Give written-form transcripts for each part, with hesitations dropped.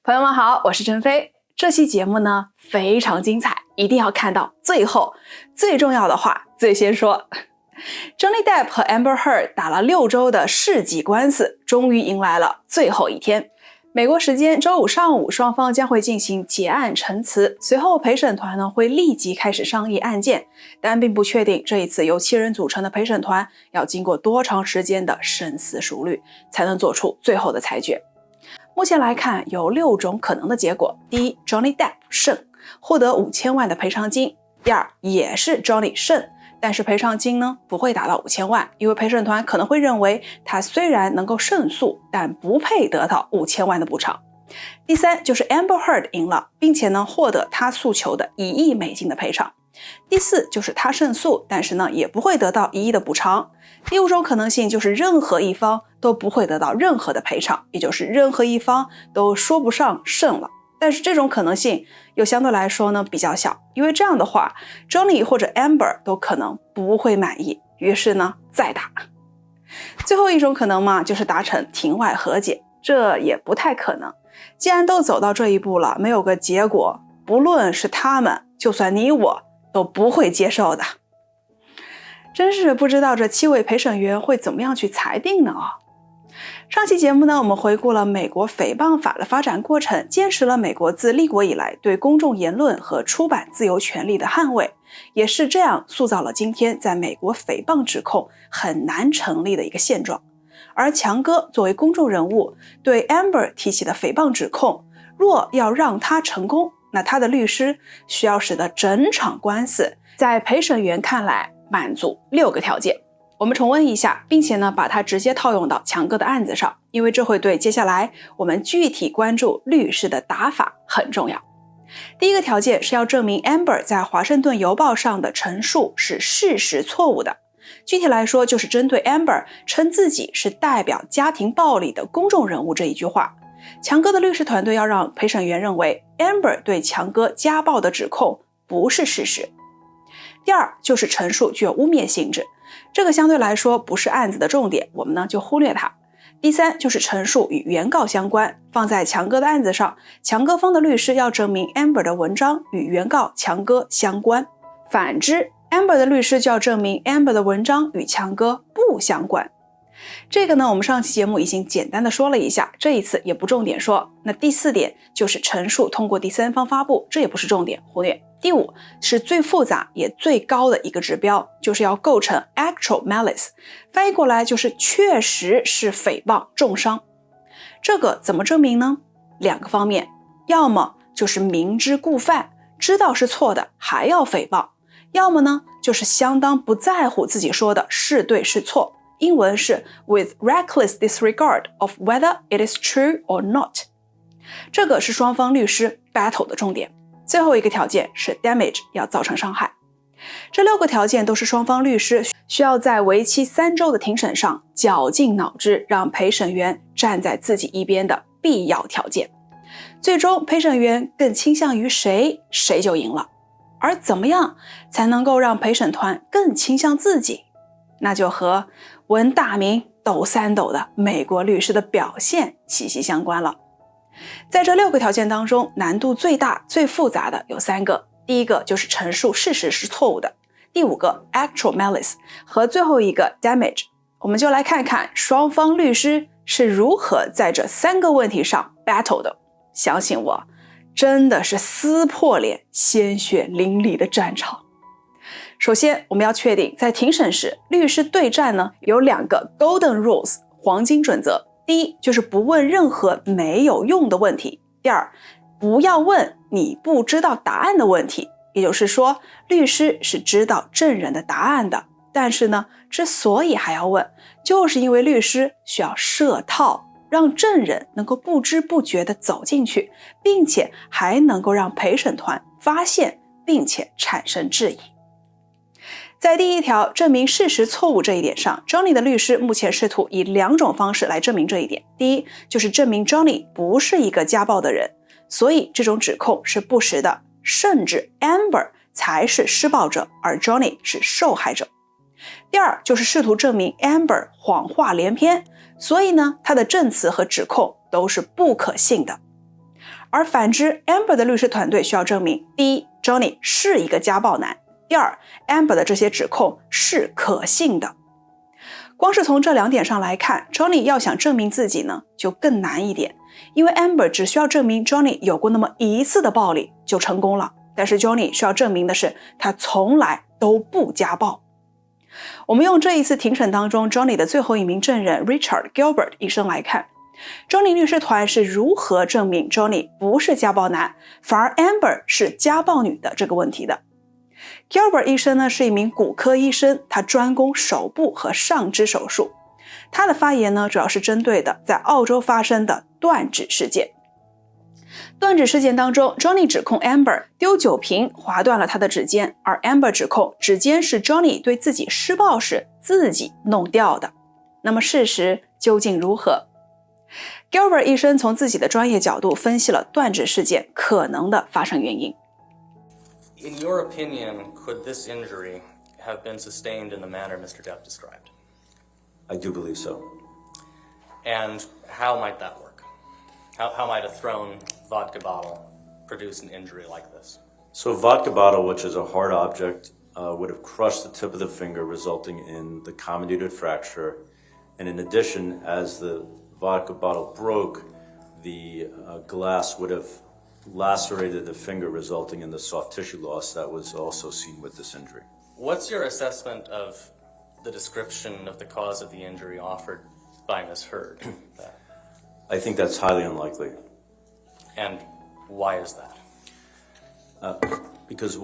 朋友们好，我是真飞。这期节目呢非常精彩，一定要看到最后。最重要的话最先说。Johnny Depp 和 Amber Heard 打了6周的世纪官司，终于迎来了最后一天。美国时间周五上午，双方将会进行结案陈词，随后陪审团呢会立即开始商议案件，但并不确定这一次由7人组成的陪审团要经过多长时间的深思熟虑，才能做出最后的裁决。目前来看，有6种可能的结果。第一， Johnny Depp 胜，获得5000万的赔偿金。第二，也是 Johnny 胜，但是赔偿金呢不会达到5000万，因为陪审团可能会认为他虽然能够胜诉，但不配得到5000万的补偿。第三，就是 Amber Heard 赢了，并且呢获得他诉求的1亿美金的赔偿。第四，就是他胜诉，但是呢也不会得到1亿的补偿。第5种可能性就是任何一方都不会得到任何的赔偿，也就是任何一方都说不上胜了。但是这种可能性又相对来说呢比较小，因为这样的话 Johnny 或者 Amber 都可能不会满意，于是呢再打。最后一种可能嘛，就是达成庭外和解，这也不太可能。既然都走到这一步了，没有个结果，不论是他们，就算你我都不会接受的。真是不知道这7位陪审员会怎么样去裁定呢上期节目呢，我们回顾了美国诽谤法的发展过程，坚持了美国自立国以来对公众言论和出版自由权利的捍卫，也是这样塑造了今天在美国诽谤指控很难成立的一个现状。而强哥作为公众人物，对 Amber 提起的诽谤指控，若要让他成功，那他的律师需要使得整场官司在陪审员看来满足6个条件。我们重温一下，并且呢把它直接套用到强哥的案子上，因为这会对接下来我们具体关注律师的打法很重要。第一个条件是要证明 Amber 在华盛顿邮报上的陈述是事实错误的。具体来说，就是针对 Amber 称自己是代表家庭暴力的公众人物这一句话，强哥的律师团队要让陪审员认为 Amber 对强哥家暴的指控不是事实。第二，就是陈述具有污蔑性质，这个相对来说不是案子的重点，我们呢就忽略它。第三，就是陈述与原告相关，放在强哥的案子上，强哥方的律师要证明 Amber 的文章与原告强哥相关，反之 Amber 的律师就要证明 Amber 的文章与强哥不相关。这个呢我们上期节目已经简单的说了一下，这一次也不重点说。那第4点就是陈述通过第三方发布，这也不是重点，忽略。第5是最复杂也最高的一个指标，就是要构成 actual malice， 翻译过来就是确实是诽谤重伤。这个怎么证明呢？2个方面，要么就是明知故犯，知道是错的还要诽谤，要么呢就是相当不在乎自己说的是对是错，英文是 with reckless disregard of whether it is true or not。 这个是双方律师 battle 的重点。最后一个条件是 damage， 要造成伤害。这6个条件都是双方律师需要在为期3周的庭审上绞尽脑汁让陪审员站在自己一边的必要条件。最终陪审员更倾向于谁，谁就赢了。而怎么样才能够让陪审团更倾向自己，那就和闻大名抖3抖的美国律师的表现息息相关了。在这6个条件当中，难度最大最复杂的有3个，第一个就是陈述事实是错误的，第5个 actual malice 和最后一个 damage。 我们就来看看双方律师是如何在这3个问题上 battle 的。相信我，真的是撕破脸鲜血淋漓的战场。首先我们要确定在庭审时律师对战呢有2个 golden rules 黄金准则。第一，就是不问任何没有用的问题。第二，不要问你不知道答案的问题。也就是说，律师是知道证人的答案的，但是呢，之所以还要问，就是因为律师需要设套，让证人能够不知不觉地走进去，并且还能够让陪审团发现并且产生质疑。在第一条证明事实错误这一点上， Johnny 的律师目前试图以2种方式来证明这一点。第一，就是证明 Johnny 不是一个家暴的人，所以这种指控是不实的，甚至 Amber 才是施暴者，而 Johnny 是受害者。第二，就是试图证明 Amber 谎话连篇，所以呢，他的证词和指控都是不可信的。而反之 Amber 的律师团队需要证明，第一 Johnny 是一个家暴男，第二 Amber 的这些指控是可信的。光是从这2点上来看， Johnny 要想证明自己呢就更难一点，因为 Amber 只需要证明 Johnny 有过那么1次的暴力就成功了，但是 Johnny 需要证明的是他从来都不家暴。我们用这一次庭审当中 Johnny 的最后一名证人 Richard Gilbert 医生来看， Johnny 律师团是如何证明 Johnny 不是家暴男，反而 Amber 是家暴女的这个问题的。Gilbert 医生呢是一名骨科医生，他专攻手部和上肢手术。他的发言呢主要是针对的在澳洲发生的断指事件。断指事件当中 Johnny 指控 Amber 丢酒瓶划断了他的指尖，而 Amber 指控指尖是 Johnny 对自己施暴时自己弄掉的。那么事实究竟如何？ Gilbert 医生从自己的专业角度分析了断指事件可能的发生原因。In your opinion, could this injury have been sustained in the manner Mr. Depp described? I do believe so. And how might that work? How might a thrown vodka bottle produce an injury like this? So a vodka bottle, which is a hard object, would have crushed the tip of the finger, resulting in the comminuted fracture. And in addition, as the vodka bottle broke, the glass would have lacerated the finger, resulting in the soft tissue loss that was also seen with this injury. What's your assessment of the description of the cause of the injury offered by Ms. Heard? I think that's highly unlikely. And why is that? Because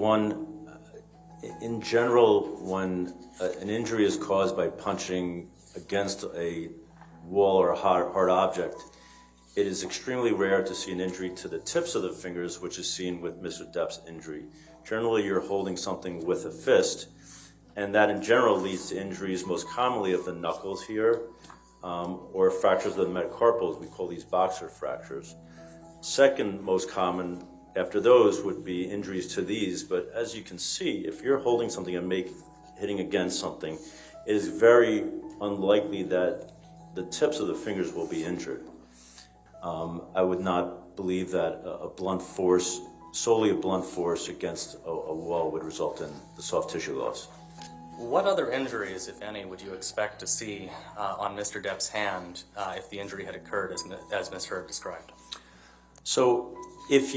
in general, when an injury is caused by punching against a wall or a hard object, it is extremely rare to see an injury to the tips of the fingers, which is seen with Mr. Depp's injury. Generally, you're holding something with a fist, and that in general leads to injuries most commonly of the knuckles here, or fractures of the metacarpals. We call these boxer fractures. Second most common after those would be injuries to these, but as you can see, if you're holding something and hitting against something, it is very unlikely that the tips of the fingers will be injured. I would not believe that solely a blunt force against a wall would result in the soft tissue loss. What other injuries, if any, would you expect to see on Mr. Depp's hand if the injury had occurred as Ms. Heard described? So if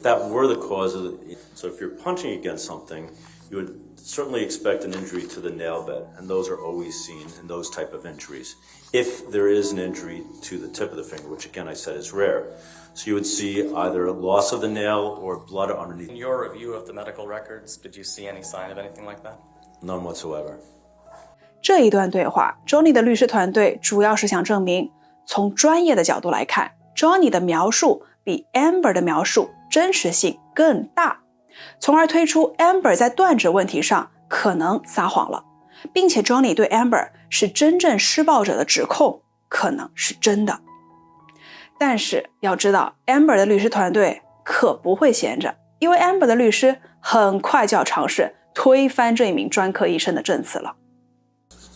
that were the cause of so if you're punching against something, you would certainly expect an injury to the nail bed, and those are always seen in those type of injuries. If there is an injury to the tip of the finger, which again I said is rare, so you would see either a loss of the nail or blood underneath. In your review of the medical records, did you see any sign of anything like that? None whatsoever. 这一段对话 Johnny 的律师团队主要是想证明，从专业的角度来看， Johnny 的描述比 Amber 的描述真实性更大，从而推出 Amber 在断指问题上可能撒谎了，并且 Johnny 对 Amber 是真正施暴者的指控可能是真的。但是要知道 Amber 的律师团队可不会闲着，因为 Amber 的律师很快就要尝试推翻这一名专科医生的证词了。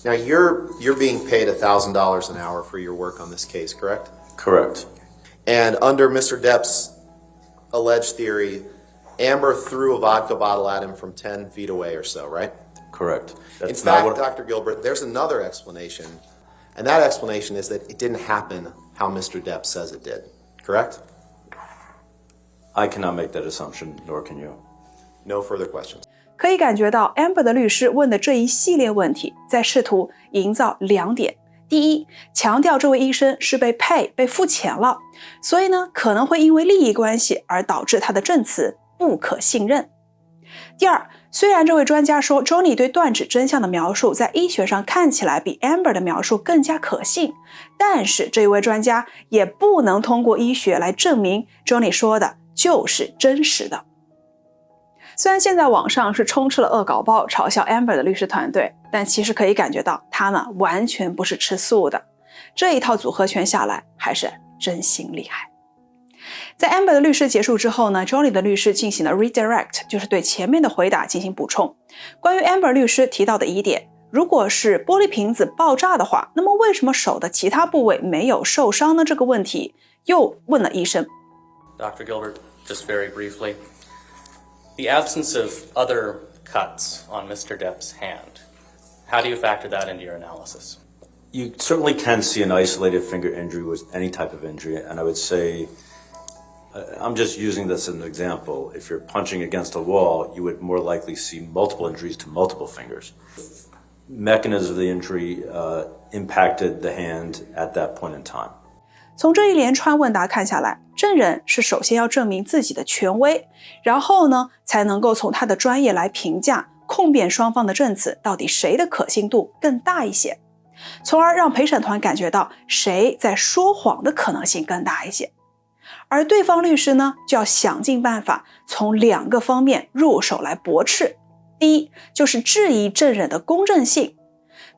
Now you're being paid $1,000 an hour for your work on this case, correct? Correct. And under Mr. Depp's alleged theory, Amber threw a vodka bottle at him from 10 feet away or so, right? Correct. In fact, Dr. Gilbert, there's another explanation, and that explanation is that it didn't happen how Mr. Depp says it did, correct? I cannot make that assumption, nor can you. No further questions. 可以感觉到 Amber 的律师问的这一系列问题在试图营造2点。第一，强调这位医生是被付钱了，所以呢可能会因为利益关系而导致他的证词不可信任。第二，虽然这位专家说 Johnny 对断指真相的描述在医学上看起来比 Amber 的描述更加可信，但是这位专家也不能通过医学来证明 Johnny 说的就是真实的。虽然现在网上是充斥了恶搞包嘲笑 Amber 的律师团队，但其实可以感觉到他们完全不是吃素的，这一套组合拳下来还是真心厉害。在 Amber 的律师结束之后呢 Johnny 的律师进行了 redirect， 就是对前面的回答进行补充。关于 Amber 律师提到的疑点，如果是玻璃瓶子爆炸的话，那么为什么手的其他部位没有受伤呢？这个问题又问了医生 Dr. Gilbert, just very briefly, the absence of other cuts on Mr. Depp's hand, how do you factor that into your analysis? You certainly can see an isolated finger injury with any type of injury, and I would say, I'm just using this as an example. If you're punching against a wall, you would more likely see multiple injuries to multiple fingers. Mechanism of the injury impacted the hand at that point in time. 从这一连串问答看下来，证人是首先要证明自己的权威，然后呢，才能够从他的专业来评价控辩双方的证词到底谁的可信度更大一些，从而让陪审团感觉到谁在说谎的可能性更大一些。而对方律师呢，就要想尽办法从2个方面入手来驳斥。第一，就是质疑证人的公正性。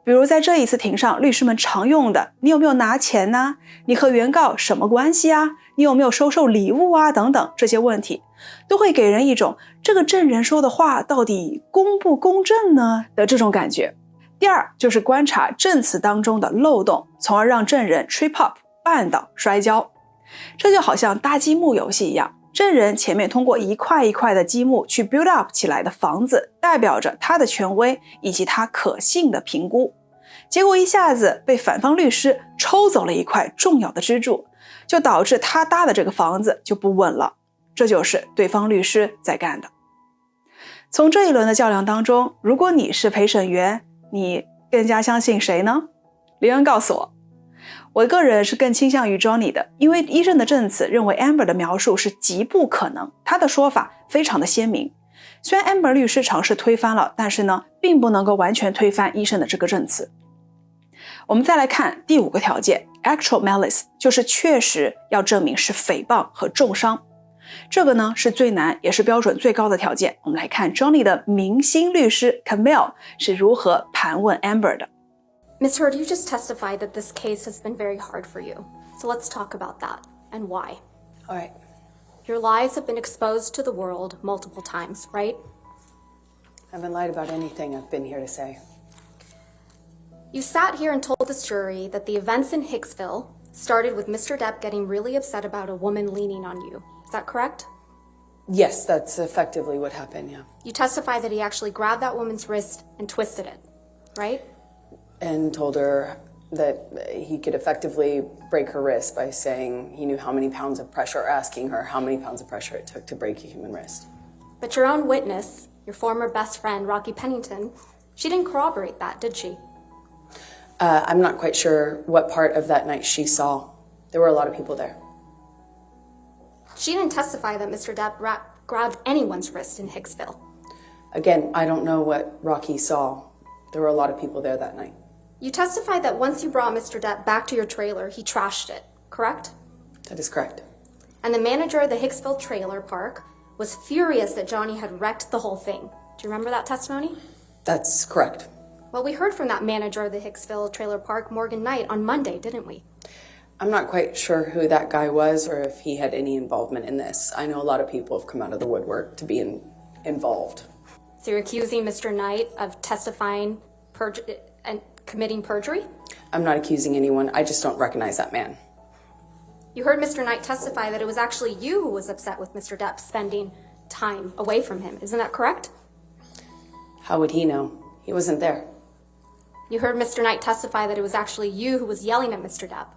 比如在这一次庭上，律师们常用的你有没有拿钱呢？你和原告什么关系啊？你有没有收受礼物啊？等等，这些问题都会给人一种这个证人说的话到底公不公正呢的这种感觉。第二，就是观察证词当中的漏洞，从而让证人 trip up 绊倒摔跤。这就好像搭积木游戏一样，证人前面通过一块一块的积木去 build up 起来的房子，代表着他的权威以及他可信的评估。结果一下子被反方律师抽走了一块重要的支柱，就导致他搭的这个房子就不稳了。这就是对方律师在干的。从这一轮的较量当中，如果你是陪审员，你更加相信谁呢？留言告诉我。我个人是更倾向于 Johnny 的，因为医生的证词认为 Amber 的描述是极不可能，他的说法非常的鲜明。虽然 Amber 律师尝试推翻了，但是呢，并不能够完全推翻医生的这个证词。我们再来看第5个条件 actual malice， 就是确实要证明是诽谤和重伤。这个呢是最难也是标准最高的条件。我们来看 Johnny 的明星律师 Camille 是如何盘问 Amber 的。Ms. Heard, you just testified that this case has been very hard for you. So let's talk about that and why. All right. Your lies have been exposed to the world multiple times, right? I haven't lied about anything I've been here to say. You sat here and told this jury that the events in Hicksville started with Mr. Depp getting really upset about a woman leaning on you. Is that correct? Yes, that's effectively what happened, yeah. You testified that he actually grabbed that woman's wrist and twisted it, right? And told her that he could effectively break her wrist by saying he knew how many pounds of pressure, or asking her how many pounds of pressure it took to break a human wrist. But your own witness, your former best friend, Rocky Pennington, she didn't corroborate that, did she? I'm not quite sure what part of that night she saw. There were a lot of people there. She didn't testify that Mr. Depp grabbed anyone's wrist in Hicksville. Again, I don't know what Rocky saw. There were a lot of people there that night. You testified that once you brought Mr. Depp back to your trailer, he trashed it, correct? That is correct. And the manager of the Hicksville trailer park was furious that Johnny had wrecked the whole thing. Do you remember that testimony? That's correct. Well, we heard from that manager of the Hicksville trailer park, Morgan Knight, on Monday, didn't we? I'm not quite sure who that guy was or if he had any involvement in this. I know a lot of people have come out of the woodwork to be involved. So you're accusing Mr. Knight of testifying and committing perjury? I'm not accusing anyone. I just don't recognize that man. You heard Mr. Knight testify that it was actually you who was upset with Mr. Depp spending time away from him. Isn't that correct? How would he know? He wasn't there. You heard Mr. Knight testify that it was actually you who was yelling at Mr. Depp.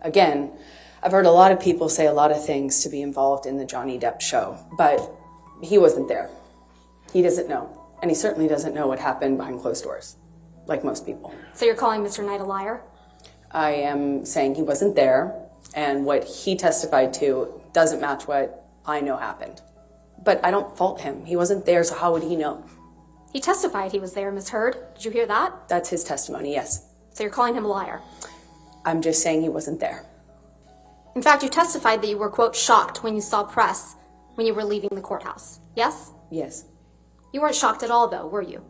Again, I've heard a lot of people say a lot of things to be involved in the Johnny Depp show, but he wasn't there. He doesn't know, and he certainly doesn't know what happened behind closed doors, like most people. So you're calling Mr. Knight a liar? I am saying he wasn't there, and what he testified to doesn't match what I know happened. But I don't fault him. He wasn't there, so how would he know? He testified he was there, Ms. Heard. Did you hear that? That's his testimony, yes. So you're calling him a liar? I'm just saying he wasn't there. In fact, you testified that you were, quote, shocked when you saw press when you were leaving the courthouse. Yes? Yes. You weren't shocked at all, though, were you?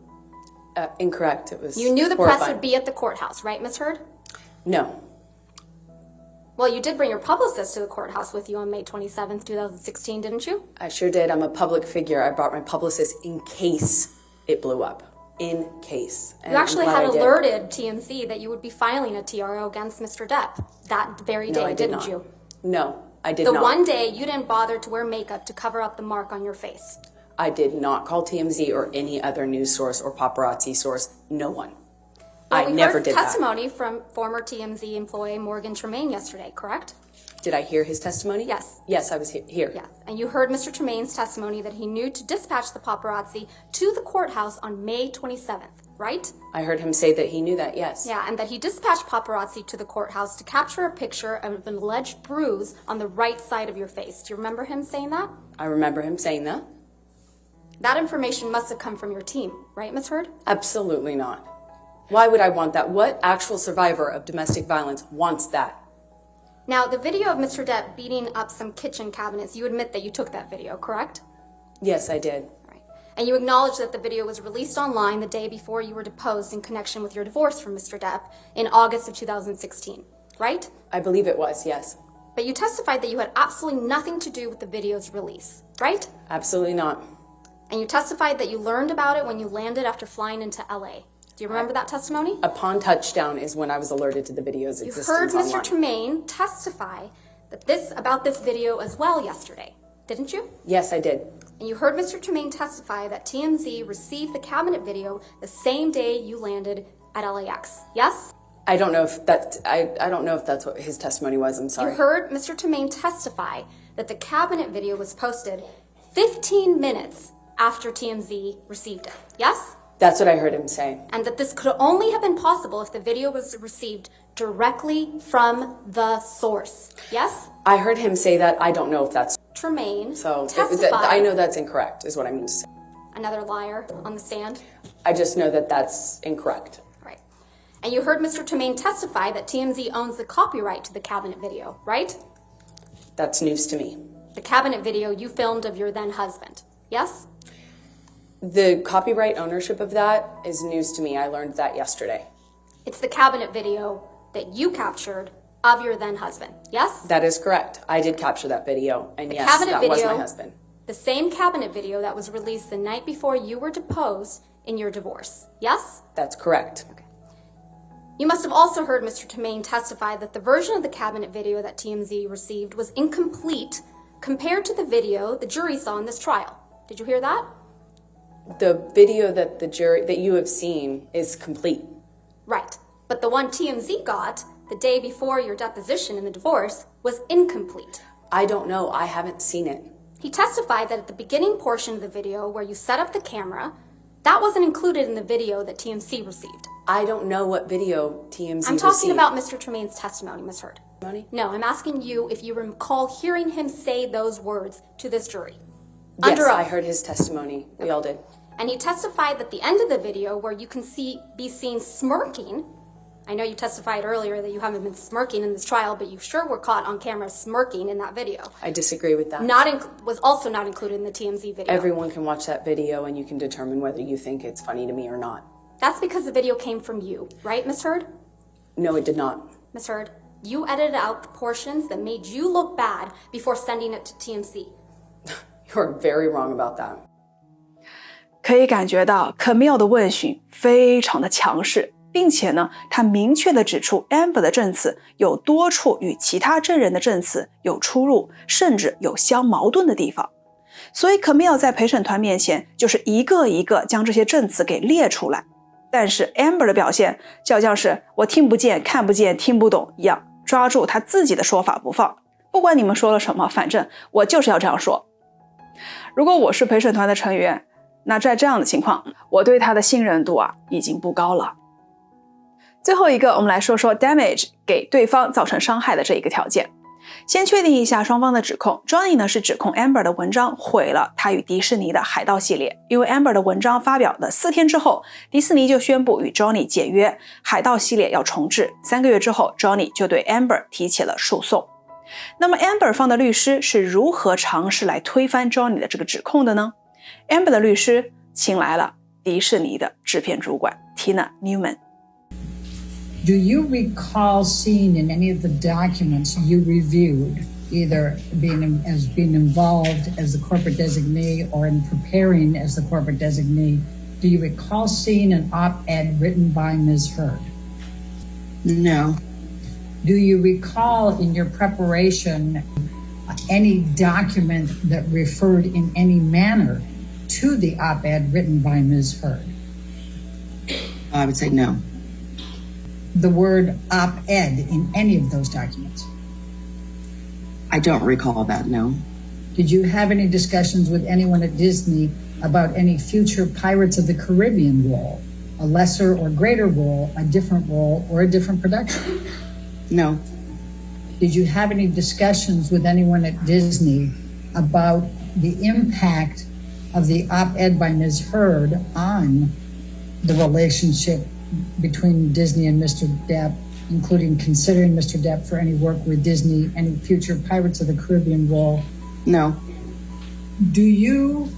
Incorrect. It was You knew the horrifying. press would be at the courthouse, right, Ms. Heard? No. Well, you did bring your publicist to the courthouse with you on May 27th, 2016, didn't you? I sure did. I'm a public figure. I brought my publicist in case it blew up. In case. And You actually I'm glad had I did. alerted TMZ that you would be filing a TRO against Mr. Depp that very day, No, I did didn't not. you? No, I did The not. one day you didn't bother to wear makeup to cover up the mark on your face. I did not call TMZ or any other news source or paparazzi source. No one. Well, I never did that. We heard testimony from former TMZ employee Morgan Tremaine yesterday, correct? Did I hear his testimony? Yes. Yes, I was here. Yes. And you heard Mr. Tremaine's testimony that he knew to dispatch the paparazzi to the courthouse on May 27th, right? I heard him say that he knew that, yes. Yeah, and that he dispatched paparazzi to the courthouse to capture a picture of an alleged bruise on the right side of your face. Do you remember him saying that? I remember him saying that. That information must have come from your team, right, Ms. Heard? Absolutely not. Why would I want that? What actual survivor of domestic violence wants that? Now, the video of Mr. Depp beating up some kitchen cabinets, you admit that you took that video, correct? Yes, I did. Right. And you acknowledge that the video was released online the day before you were deposed in connection with your divorce from Mr. Depp in August of 2016, right? I believe it was, yes. But you testified that you had absolutely nothing to do with the video's release, right? Absolutely not. And you testified that you learned about it when you landed after flying into LA. Do you remember that testimony? Upon touchdown is when I was alerted to the video's You existence heard Mr. online. Tremaine testify about this video as well yesterday, didn't you? Yes, I did. And you heard Mr. Tremaine testify that TMZ received the cabinet video the same day you landed at LAX, yes? I don't know if I don't know if that's what his testimony was. I'm sorry. You heard Mr. Tremaine testify that the cabinet video was posted 15 minutes after TMZ received it, yes? That's what I heard him say. And that this could only have been possible if the video was received directly from the source, yes? I heard him say that. I don't know if that's Tremaine so. testified. I know that's incorrect, is what I mean to say. Another liar on the stand. I just know that that's incorrect. Right. And you heard Mr. Tremaine testify that TMZ owns the copyright to the cabinet video, right? That's news to me. The cabinet video you filmed of your then husband, yes? The copyright ownership of that is news to me. I learned that yesterday. It's the cabinet video that you captured of your then husband, yes? That is correct. I did capture that video, and yes, cabinet that was video- my husband. The same cabinet video that was released the night before you were deposed in your divorce, yes? That's correct. You must have also heard Mr. Tremaine testify that the version of the cabinet video that TMZ received was incomplete compared to the video the jury saw in this trial. Did you hear that? The video that that you have seen is complete. Right. But the one TMZ got the day before your deposition in the divorce was incomplete. I don't know. I haven't seen it. He testified that at the beginning portion of the video where you set up the camera, that wasn't included in the video that TMZ received. I don't know what video TMZ I'm talking received. about Mr. Tremaine's testimony, Ms. Heard. Testimony? No, I'm asking you if you recall hearing him say those words to this jury. Yes, Under oath. I heard his testimony. We all did. And he testified that the end of the video where you can be seen smirking. I know you testified earlier that you haven't been smirking in this trial, but you sure were caught on camera smirking in that video. I disagree with that. Was also not included in the TMZ video. Everyone can watch that video and you can determine whether you think it's funny to me or not. That's because the video came from you, right, Ms. Heard? No, it did not. Ms. Heard, you edited out the portions that made you look bad before sending it to TMZ. You're very wrong about that. 可以感觉到 Camille 的问询非常的强势，并且呢，他明确地指出 Amber 的证词有多处与其他证人的证词有出入，甚至有相矛盾的地方。所以 Camille 在陪审团面前就是一个一个将这些证词给列出来。但是 Amber 的表现就像是我听不见、看不见、听不懂一样，抓住他自己的说法不放。不管你们说了什么，反正我就是要这样说。如果我是陪审团的成员，那在这样的情况，我对他的信任度已经不高了。最后一个，我们来说说 damage 给对方造成伤害的这一个条件。先确定一下双方的指控。Johnny 呢是指控 Amber 的文章毁了他与迪士尼的海盗系列，因为 Amber 的文章发表的4天之后，迪士尼就宣布与 Johnny 解约，海盗系列要重置。3个月之后 ，Johnny 就对 Amber 提起了诉讼。那么 Amber 方的律师是如何尝试来推翻 Johnny 的这个指控的呢？ Amber 的律师请来了迪士尼的制片主管 Tina Newman。Do you recall seeing in any of the documents you reviewed, either being involved as the corporate designee or in preparing as the corporate designee, do you recall seeing an op-ed written by Ms. Heard? No. Do you recall in your preparation any document that referred in any manner to the op-ed written by Ms. Heard? I would say no. The word op-ed in any of those documents? I don't recall that, no. Did you have any discussions with anyone at Disney about any future Pirates of the Caribbean role, a lesser or greater role, a different role, or a different production? No. Did you have any discussions with anyone at Disney about the impact of the op-ed by Ms. Heard on the relationship between Disney and Mr. Depp, including considering Mr. Depp for any work with Disney, any future Pirates of the Caribbean role? No. Do you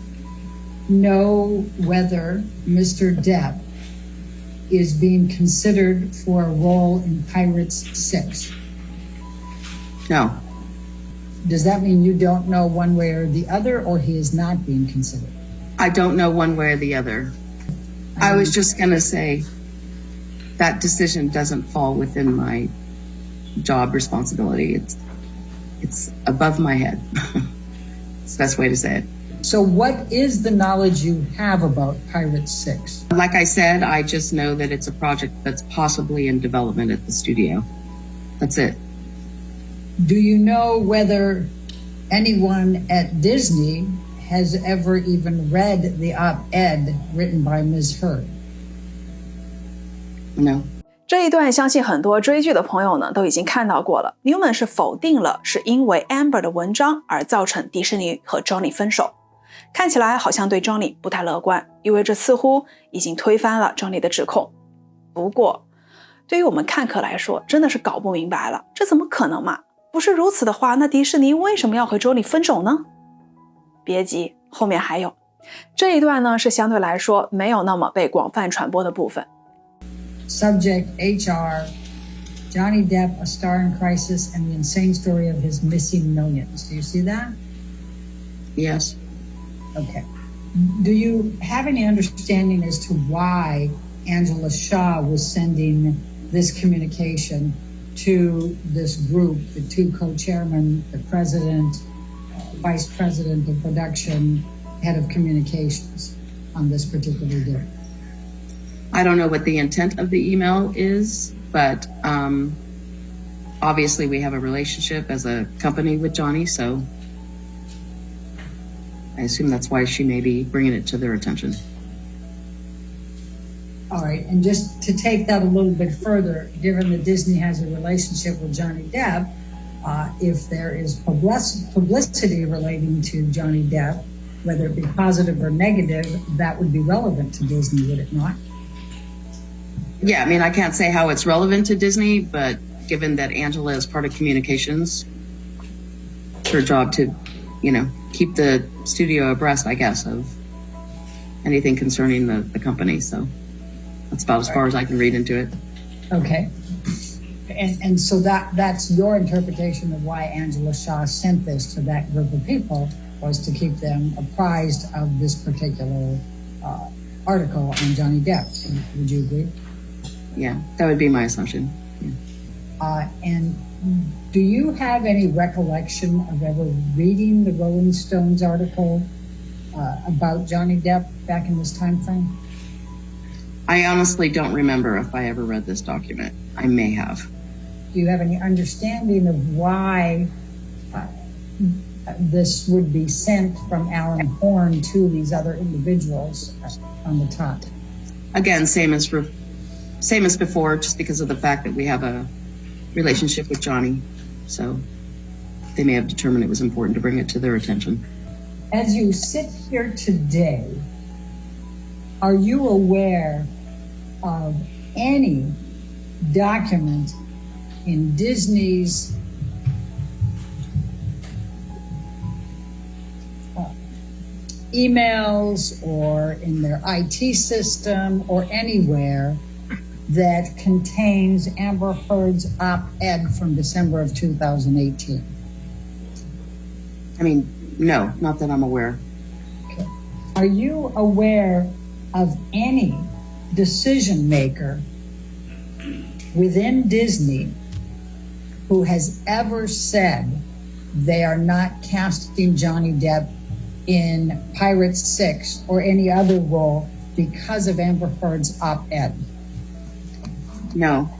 know whether Mr. Depp is being considered for a role in Pirates 6? No. Does that mean you don't know one way or the other, or he is not being considered? I don't know one way or the other. I was just going to say that decision doesn't fall within my job responsibility. It's above my head. It's the best way to say it. So what is the knowledge you have about Pirates 6? Like I said, I just know that it's a project that's possibly in development at the studio. That's it. Do you know whether anyone at Disney has ever even read the op-ed written by Ms. Heard? No. 这一段相信很多追剧的朋友呢都已经看到过了。Newman 是否定了是因为 Amber 的文章而造成迪士尼和 Johnny 分手，看起来好像对 Johnny 不太乐观，因为这似乎已经推翻了 Johnny 的指控。不过对于我们看客来说真的是搞不明白了，这怎么可能嘛？不是如此的话，那迪士尼为什么要和 Johnny 分手呢？别急，后面还有。这一段呢是相对来说没有那么被广泛传播的部分。Subject HR, Johnny Depp, a star in crisis, and the insane story of his missing millions. Do you see that? Yes. Okay. Do you have any understanding as to why Angela Shaw was sending this communication to this group, the two co-chairmen, the president, vice president of production, head of communications on this particular day? I don't know what the intent of the email is, but obviously we have a relationship as a company with Johnny, so I assume that's why she may be bringing it to their attention. All right, and just to take that a little bit further, given that Disney has a relationship with Johnny Depp, if there is publicity relating to Johnny Depp, whether it be positive or negative, that would be relevant to Disney, would it not? Yeah, I mean, I can't say how it's relevant to Disney, but given that Angela is part of communications, it's her job to, keep the studio abreast, I guess, of anything concerning the company. So that's about as far as I can read into it. Okay. And so that's your interpretation of why Angela Shaw sent this to that group of people, was to keep them apprised of this particular article on Johnny Depp. Would you agree? Yeah, that would be my assumption. Yeah. And do you have any recollection of ever reading the Rolling Stones article about Johnny Depp back in this time frame? I honestly don't remember if I ever read this document. I may have. Do you have any understanding of why this would be sent from Alan Horn to these other individuals on the top? Again, same as before, just because of the fact that we have a relationship with Johnny. So they may have determined it was important to bring it to their attention. As you sit here today, are you aware of any document in Disney's emails or in their IT system or anywhere that contains Amber Heard's op-ed from December of 2018? I mean, no, not that I'm aware. Okay. Are you aware of any decision maker within Disney who has ever said they are not casting Johnny Depp in Pirates 6 or any other role because of Amber Heard's op-ed? No.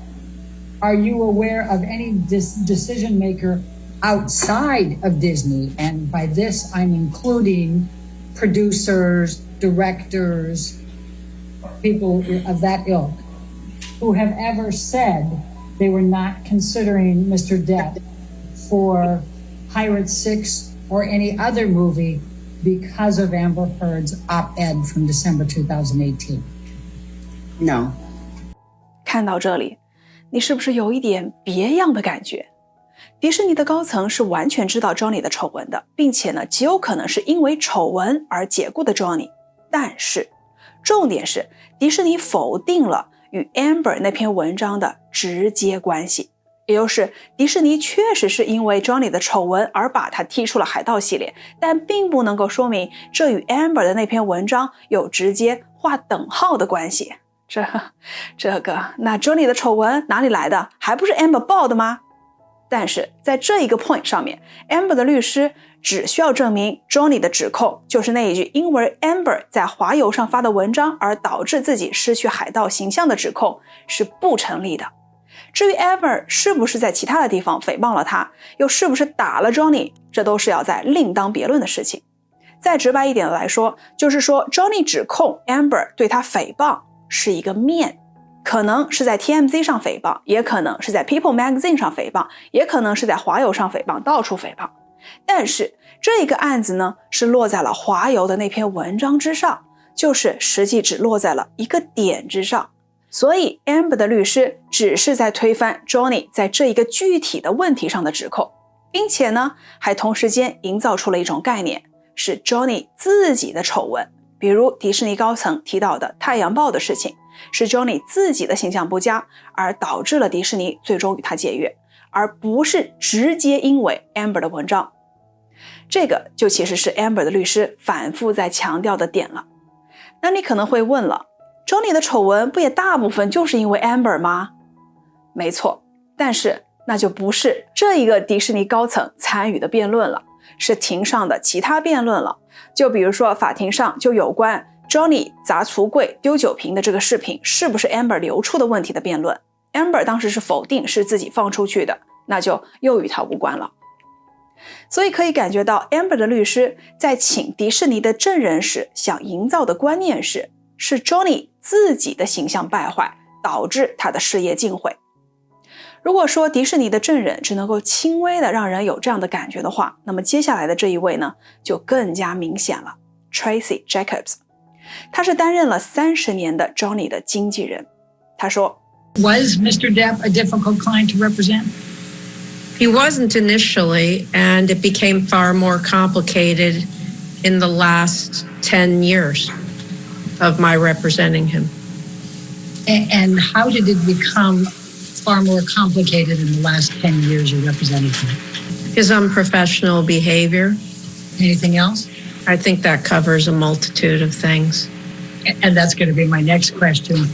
Are you aware of any decision maker outside of Disney? And by this, I'm including producers, directors, people of that ilk, who have ever said they were not considering Mr. Depp for Pirates 6 or any other movie because of Amber Heard's op-ed from December 2018? No. 看到这里，你是不是有一点别样的感觉？迪士尼的高层是完全知道 Johnny 的丑闻的，并且呢，极有可能是因为丑闻而解雇的 Johnny。但是，重点是迪士尼否定了与 Amber 那篇文章的直接关系，也就是迪士尼确实是因为 Johnny 的丑闻而把他踢出了海盗系列，但并不能够说明这与 Amber 的那篇文章有直接划等号的关系。那 Johnny 的丑闻哪里来的？还不是 Amber 爆的吗？但是在这一个 point 上面 Amber 的律师只需要证明 Johnny 的指控就是那一句因为 Amber 在华邮上发的文章而导致自己失去海盗形象的指控是不成立的。至于 Amber 是不是在其他的地方诽谤了他，又是不是打了 Johnny， 这都是要再另当别论的事情。再直白一点的来说，就是说 Johnny 指控 Amber 对他诽谤是一个面，可能是在 TMZ 上诽谤，也可能是在 People Magazine 上诽谤，也可能是在华邮上诽谤，到处诽谤。但是这个案子呢，是落在了华邮的那篇文章之上，就是实际只落在了一个点之上。所以 Amber 的律师只是在推翻 Johnny 在这一个具体的问题上的指控，并且呢，还同时间营造出了一种概念，是 Johnny 自己的丑闻。比如迪士尼高层提到的太阳报的事情，是 Johnny 自己的形象不佳而导致了迪士尼最终与他解约，而不是直接因为 Amber 的文章。这个就其实是 Amber 的律师反复在强调的点了。那你可能会问了， Johnny 的丑闻不也大部分就是因为 Amber 吗？没错，但是那就不是这一个迪士尼高层参与的辩论了，是庭上的其他辩论了。就比如说法庭上就有关 Johnny 砸橱柜丢酒瓶的这个视频是不是 Amber 流出的问题的辩论， Amber 当时是否定是自己放出去的，那就又与他无关了。所以可以感觉到 Amber 的律师在请迪士尼的证人时想营造的观念是 Johnny 自己的形象败坏导致他的事业尽毁。如果说迪士尼的证人只能够轻微的让人有这样的感觉的话，那么接下来的这一位呢就更加明显了， Tracy Jacobs。 他是担任了30年的 Johnny 的经纪人。他说 Was Mr. Depp a difficult client to represent? He wasn't initially, and it became far more complicated in the last 10 years of my representing him. And how did it become far more complicated in the last 10 years you represented him? His unprofessional behavior. Anything else? I think that covers a multitude of things. And that's going to be my next question.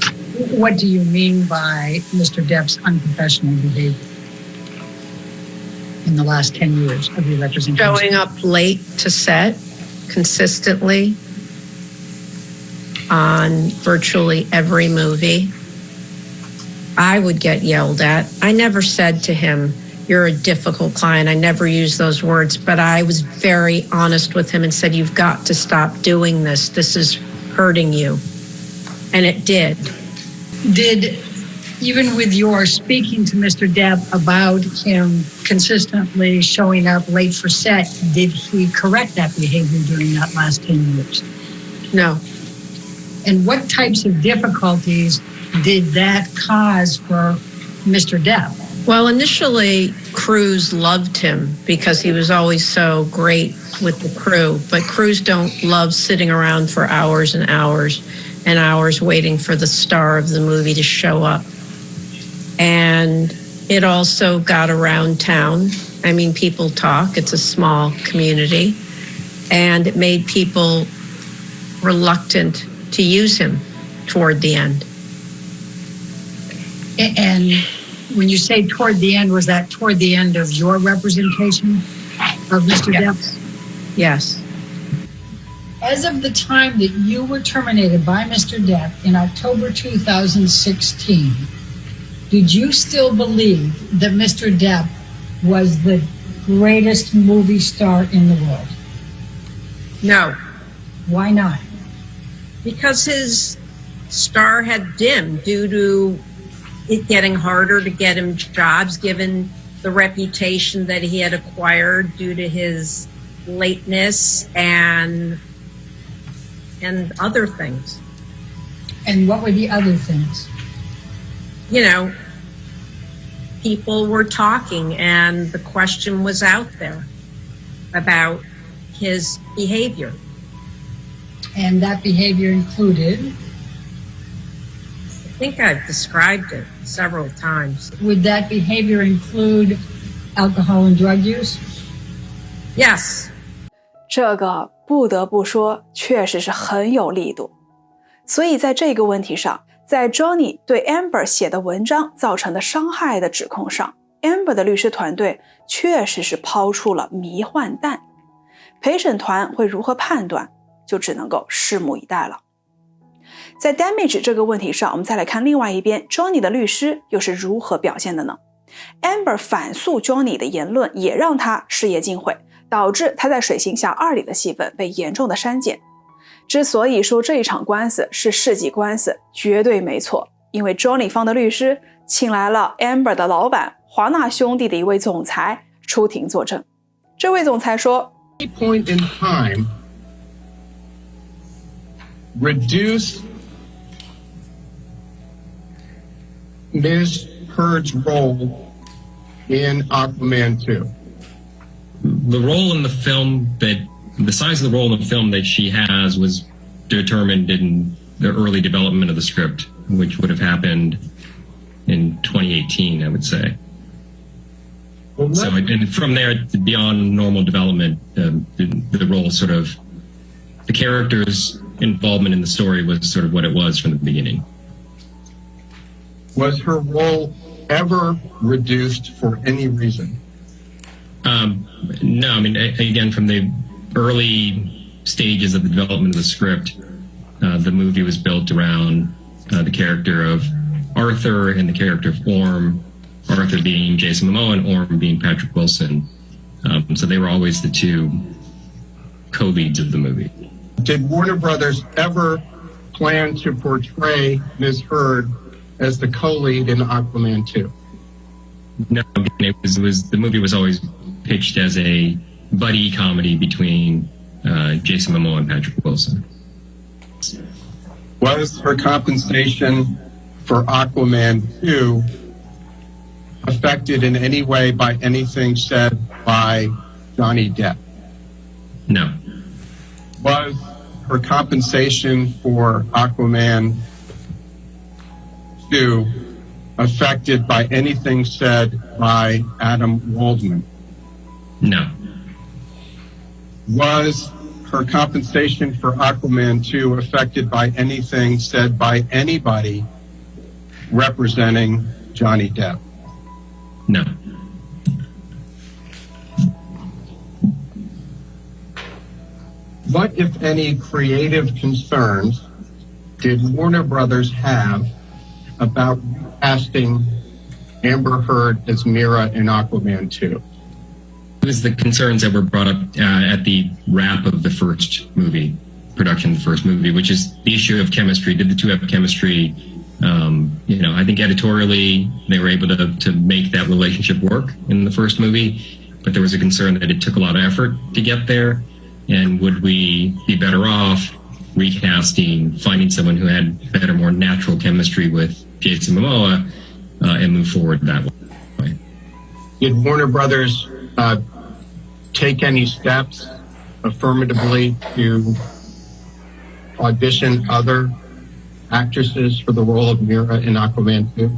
What do you mean by Mr. Depp's unprofessional behavior in the last 10 years of your representation? Showing up late to set consistently on virtually every movie. I would get yelled at. I never said to him, "You're a difficult client." I never used those words, but I was very honest with him and said, "You've got to stop doing this. This is hurting you." And it did. Did, even with your speaking to Mr. Depp about him consistently showing up late for set, did he correct that behavior during that last 10 years? No. And what types of difficulties did that cause for Mr. Depp? Well, initially, crews loved him because he was always so great with the crew. But crews don't love sitting around for hours and hours and hours waiting for the star of the movie to show up. And it also got around town. I mean, people talk. It's a small community. And it made people reluctant to use him toward the end. And when you say toward the end, was that toward the end of your representation of Mr. Depp? Yes. As of the time that you were terminated by Mr. Depp in October 2016, did you still believe that Mr. Depp was the greatest movie star in the world? No, Why not? because his star had dimmed due to it getting harder to get him jobs, given the reputation that he had acquired due to his lateness and other things. And what were the other things? You know, people were talking and the question was out there about his behavior. And that behavior included, I think I've described it several times. would that behavior include alcohol and drug use? Yes. 这个不得不说，确实是很有力度。所以在这个问题上，在 Johnny 对 Amber 写的文章造成的伤害的指控上， Amber 的律师团队确实是抛出了迷幻弹。陪审团会如何判断，就只能够拭目以待了。在 damage 这个问题上，我们再来看另外一边 Johnny 的律师又是如何表现的呢？ Amber 反诉 Johnny 的言论也让他事业尽毁，导致他在水行侠2里的戏份被严重的删减。之所以说这一场官司是世纪官司，绝对没错，因为 Johnny 方的律师请来了 Amber 的老板华纳兄弟的一位总裁出庭作证。这位总裁说 Any point in time reduce Ms. Heard's role in Aquaman 2? The role in the film the size of the role in the film that she has was determined in the early development of the script, which would have happened in 2018, I would say. So and from there, beyond normal development, the role sort of, the character's involvement in the story was sort of what it was from the beginning. Was her role ever reduced for any reason? No, I mean, again, from the early stages of the development of the script, the movie was built around the character of Arthur and the character of Orm, Arthur being Jason Momoa and Orm being Patrick Wilson. So they were always the two co-leads of the movie. Did Warner Brothers ever plan to portray Ms. Heard as the co-lead in Aquaman 2? No, it was the movie was always pitched as a buddy comedy between Jason Momoa and Patrick Wilson. Was her compensation for Aquaman 2 affected in any way by anything said by Johnny Depp? No. Was her compensation for Aquaman 2 affected by anything said by Adam Waldman? No. Was her compensation for Aquaman 2 affected by anything said by anybody representing Johnny Depp? No. What, if any, creative concerns did Warner Brothers have about casting Amber Heard as Mira in Aquaman 2? It was the concerns that were brought up at the wrap of the first movie, production of the first movie, which is the issue of chemistry. Did the two have chemistry? I think editorially they were able to make that relationship work in the first movie, but there was a concern that it took a lot of effort to get there. And would we be better off recasting, finding someone who had better, more natural chemistry with Jason Momoa and move forward that way? Did Warner Brothers take any steps affirmatively to audition other actresses for the role of Mira in Aquaman 2?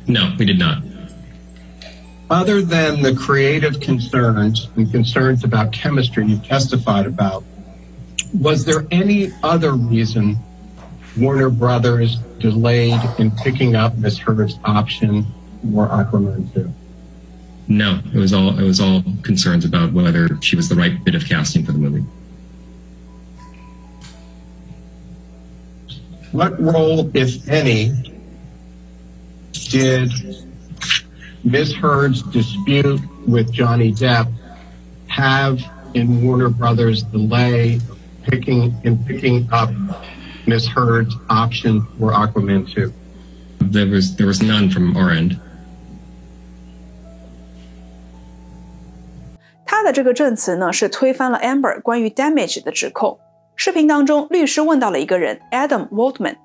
No, we did not. Other than the creative concerns and concerns about chemistry you testified about, was there any other reason Warner Brothers delayed in picking up Ms. Heard's option for Aquaman 2? No, it was all concerns about whether she was the right bit of casting for the movie. What role, if any, did Ms. Heard's dispute with Johnny Depp have in Warner Brothers' delay picking up Ms. Heard's option for Aquaman 2? There was none from our end. 他的这个证词呢，是推翻了 Amber 关于 damage 的指控。视频当中，律师问到了一个人 Adam Waldman，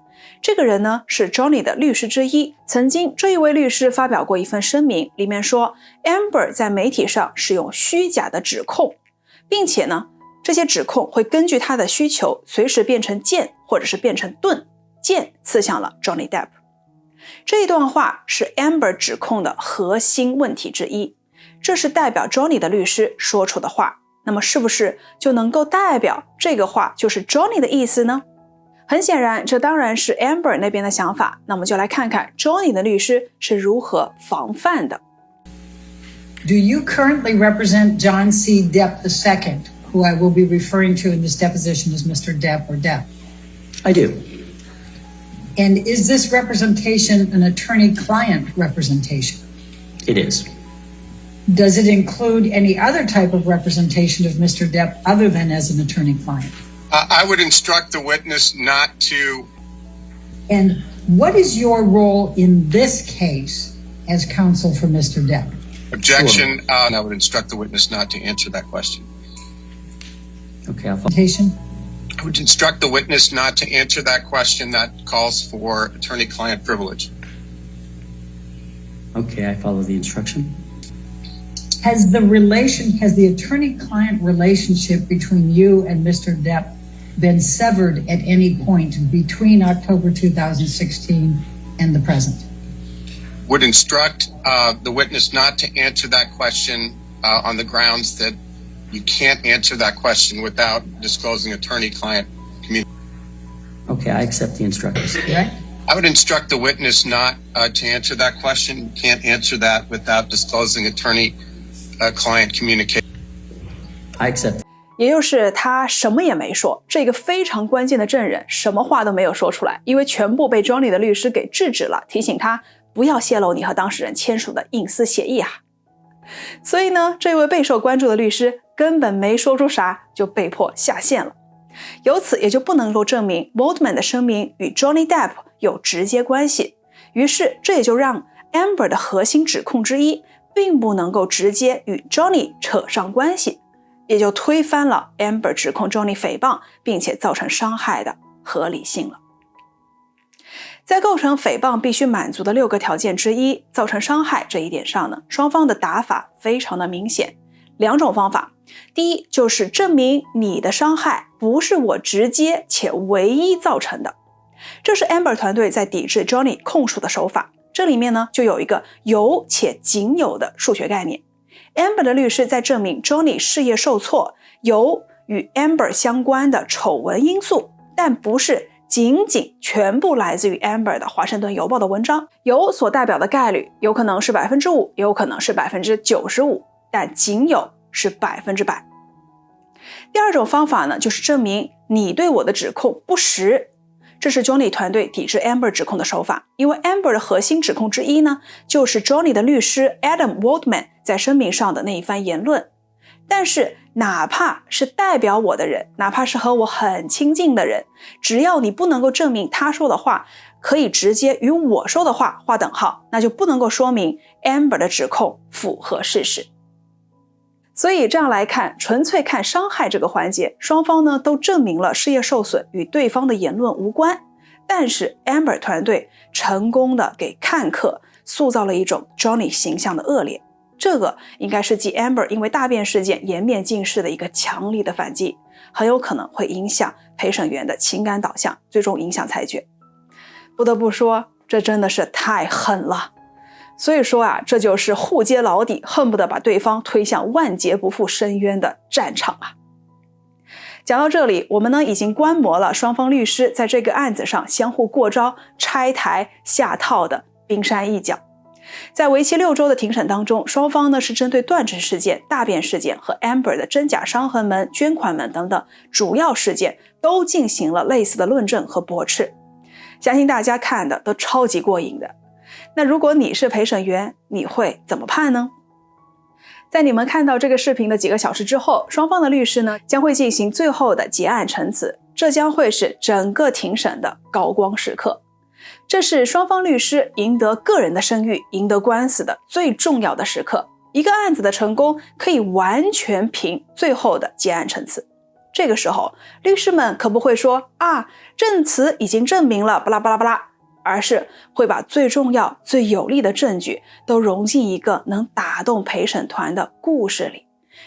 这个人呢是 Johnny 的律师之一。曾经这一位律师发表过一份声明，里面说 Amber 在媒体上使用虚假的指控，并且呢这些指控会根据他的需求随时变成剑或者是变成盾，剑刺向了 Johnny Depp。 这一段话是 Amber 指控的核心问题之一，这是代表 Johnny 的律师说出的话，那么是不是就能够代表这个话就是 Johnny 的意思呢？很显然这当然是 Amber 那边的想法，那我们就来看看 Johnny 的律师是如何防范的。 Do you currently represent John C. Depp II, who I will be referring to in this deposition as Mr. Depp or Depp? I do. And is this representation an attorney-client representation? It is. Does it include any other type of representation of Mr. Depp other than as an attorney-client? I would instruct the witness not to. And what is your role in this case as counsel for Mr. Depp? Objection. And I would instruct the witness not to answer that question. Okay, I'll I would instruct the witness not to answer that question. That calls for attorney-client privilege. Okay, I follow the instruction. Has the attorney-client relationship between you and Mr. Depp been severed at any point between October 2016 and the present? Would instruct the witness not to answer that question on the grounds that you can't answer that question without disclosing attorney-client communication. Okay, I accept the instructions. Right? I would instruct the witness not to answer that question. You can't answer that without disclosing attorney-client communication. I accept. 也就是他什么也没说，这个非常关键的证人什么话都没有说出来，因为全部被 Johnny 的律师给制止了，提醒他不要泄露你和当事人签署的隐私协议啊。所以呢，这位备受关注的律师根本没说出啥，就被迫下线了。由此也就不能够证明 Waldman 的声明与 Johnny Depp 有直接关系，于是这也就让 Amber 的核心指控之一并不能够直接与 Johnny 扯上关系，也就推翻了 Amber 指控 Johnny 诽谤并且造成伤害的合理性了。在构成诽谤必须满足的6个条件之一，造成伤害这一点上呢，双方的打法非常的明显。2种方法，第一就是证明你的伤害不是我直接且唯一造成的，这是 Amber 团队在抵制 Johnny 控诉的手法。这里面呢就有一个有且仅有的数学概念。Amber 的律师在证明 Johnny 事业受挫有与 Amber 相关的丑闻因素，但不是仅仅全部来自于 Amber 的华盛顿邮报的文章，有所代表的概率有可能是 5%， 也有可能是 95%， 但仅有是 100%。 第2种方法呢，就是证明你对我的指控不实，这是 Johnny 团队抵制 Amber 指控的手法，因为 Amber 的核心指控之一呢，就是 Johnny 的律师 Adam Waldman 在声明上的那一番言论。但是哪怕是代表我的人，哪怕是和我很亲近的人，只要你不能够证明他说的话可以直接与我说的话划等号，那就不能够说明 Amber 的指控符合事实。所以这样来看，纯粹看伤害这个环节，双方呢都证明了事业受损与对方的言论无关，但是 Amber 团队成功的给看客塑造了一种 Johnny 形象的恶劣，这个应该是继 Amber 因为大便事件颜面尽失的一个强力的反击，很有可能会影响陪审员的情感导向，最终影响裁决。不得不说，这真的是太狠了。所以说啊，这就是互揭老底，恨不得把对方推向万劫不复深渊的战场啊。讲到这里，我们呢已经观摩了双方律师在这个案子上相互过招、拆台、下套的冰山一角。在为期6周的庭审当中，双方呢是针对断证事件、大便事件和 Amber 的真假伤痕门、捐款门等等主要事件都进行了类似的论证和驳斥，相信大家看的都超级过瘾的。那如果你是陪审员，你会怎么判呢？在你们看到这个视频的几个小时之后，双方的律师呢将会进行最后的结案陈词，这将会是整个庭审的高光时刻。这是双方律师赢得个人的声誉、赢得官司的最重要的时刻。一个案子的成功可以完全凭最后的结案陈词。这个时候，律师们可不会说啊，证词已经证明了巴拉巴拉巴拉，而是会把最重要、最有力的证据都融进一个能打动陪审团的故事里。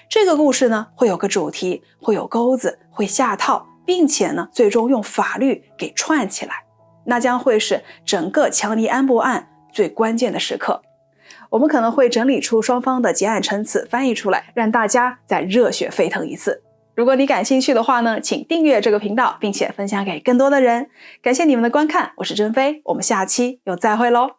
这个故事呢，会有个主题，会有钩子，会下套，并且呢，最终用法律给串起来。那将会是整个强尼安柏案最关键的时刻。我们可能会整理出双方的结案陈词，翻译出来，让大家再热血沸腾一次。如果你感兴趣的话呢，请订阅这个频道，并且分享给更多的人。感谢你们的观看，我是珍飞，我们下期又再会喽。